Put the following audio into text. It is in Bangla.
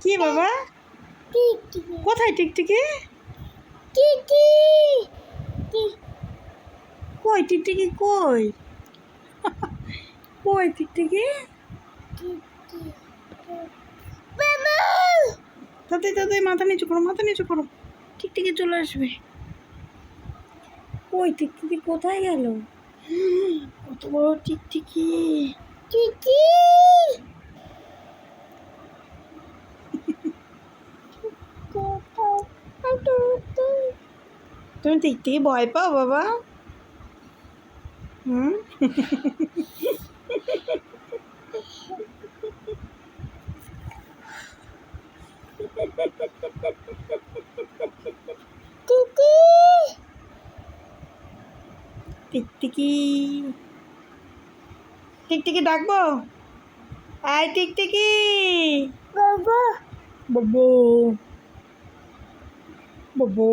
কি বাবা? কোথায় টিকটিকি? কই টিকটিকি কই? কই টিকটিকি? তাড়াতাড়ি তাড়াতাড়ি মাথা নিচু করো, মাথা নিচু করো, টিকটিকি চলে আসবে। কই টিকটিকি কোথায় গেল? কত বড় টিকটিকি! তুমি টিকটিকি ভয় পাও বাবা? হুম। টিকটিকি টিকটিকি ডাকবো? আয় টিকটিকি বাবা, বাবু বাবু।